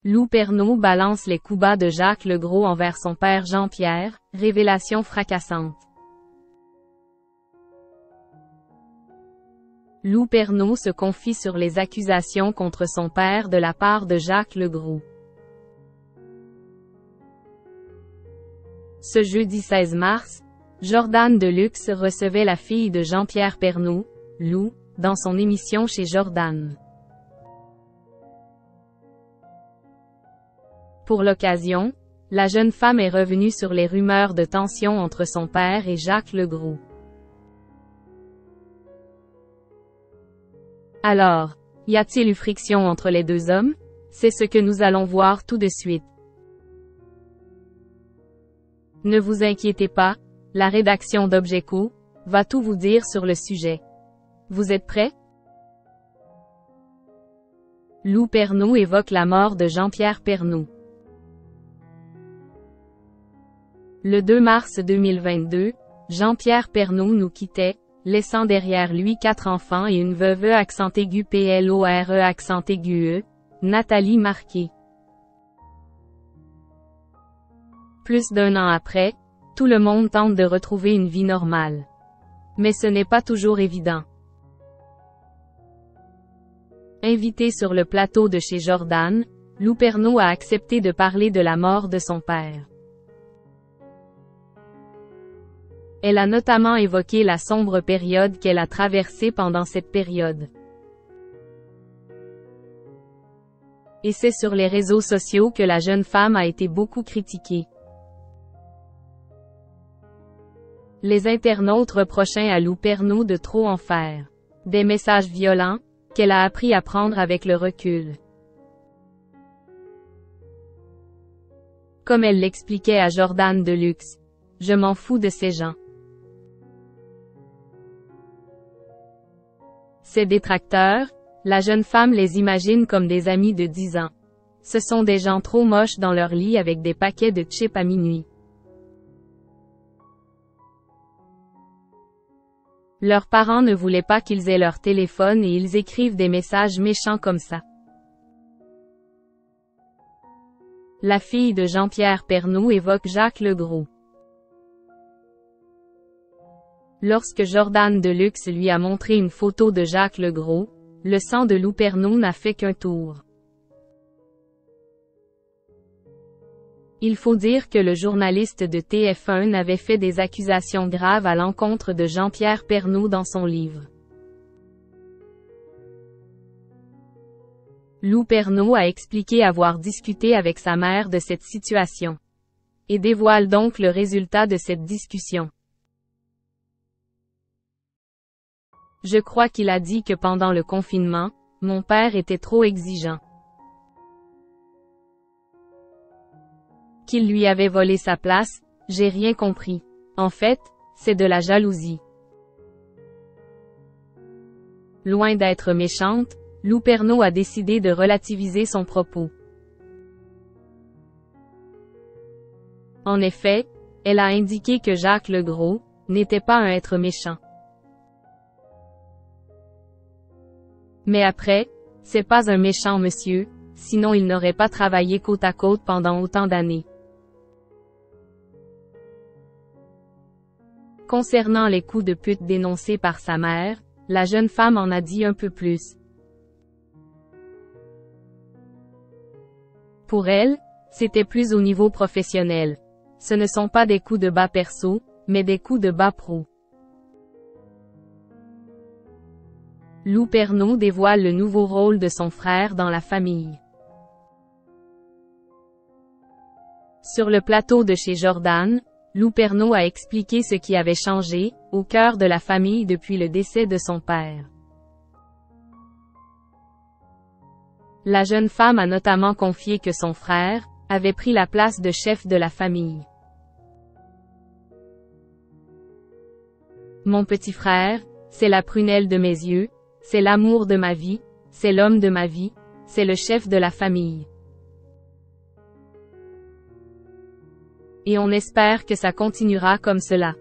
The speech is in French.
Lou Pernaut balance les coups bas de Jacques Legros envers son père Jean-Pierre, révélation fracassante. Lou Pernaut se confie sur les accusations contre son père de la part de Jacques Legros. Ce jeudi 16 mars, Jordan Deluxe recevait la fille de Jean-Pierre Pernaut, Lou, dans son émission chez Jordan. Pour l'occasion, la jeune femme est revenue sur les rumeurs de tension entre son père et Jacques Legros. Alors, y a-t-il eu friction entre les deux hommes? C'est ce que nous allons voir tout de suite. Ne vous inquiétez pas, la rédaction d'Objeco va tout vous dire sur le sujet. Vous êtes prêts? Lou Pernaut évoque la mort de Jean-Pierre Pernaut. Le 2 mars 2022, Jean-Pierre Pernaut nous quittait, laissant derrière lui 4 enfants et une veuve accent aigu PLORE accent aigu E, Nathalie Marquet. Plus d'1 an après, tout le monde tente de retrouver une vie normale. Mais ce n'est pas toujours évident. Invité sur le plateau de chez Jordan, Lou Pernaut a accepté de parler de la mort de son père. Elle a notamment évoqué la sombre période qu'elle a traversée pendant cette période. Et c'est sur les réseaux sociaux que la jeune femme a été beaucoup critiquée. Les internautes reprochaient à Lou Pernaut de trop en faire. Des messages violents, qu'elle a appris à prendre avec le recul. Comme elle l'expliquait à Jordan Deluxe. Je m'en fous de ces gens. Ses détracteurs, la jeune femme les imagine comme des amis de 10 ans. Ce sont des gens trop moches dans leur lit avec des paquets de chips à minuit. Leurs parents ne voulaient pas qu'ils aient leur téléphone et ils écrivent des messages méchants comme ça. La fille de Jean-Pierre Pernaut évoque Jacques Legros. Lorsque Jordan Deluxe lui a montré une photo de Jacques Legros, le sang de Lou Pernaut n'a fait qu'un tour. Il faut dire que le journaliste de TF1 avait fait des accusations graves à l'encontre de Jean-Pierre Pernaut dans son livre. Lou Pernaut a expliqué avoir discuté avec sa mère de cette situation. Et dévoile donc le résultat de cette discussion. Je crois qu'il a dit que pendant le confinement, mon père était trop exigeant. Qu'il lui avait volé sa place, j'ai rien compris. En fait, c'est de la jalousie. Loin d'être méchante, Lou Pernaut a décidé de relativiser son propos. En effet, elle a indiqué que Jacques Legros n'était pas un être méchant. Mais après, c'est pas un méchant monsieur, sinon il n'aurait pas travaillé côte à côte pendant autant d'années. Concernant les coups de pute dénoncés par sa mère, la jeune femme en a dit un peu plus. Pour elle, c'était plus au niveau professionnel. Ce ne sont pas des coups de bas perso, mais des coups de bas pro. Lou Pernaut dévoile le nouveau rôle de son frère dans la famille. Sur le plateau de chez Jordan, Lou Pernaut a expliqué ce qui avait changé, au cœur de la famille depuis le décès de son père. La jeune femme a notamment confié que son frère avait pris la place de chef de la famille. Mon petit frère, c'est la prunelle de mes yeux, c'est l'amour de ma vie, c'est l'homme de ma vie, c'est le chef de la famille. Et on espère que ça continuera comme cela.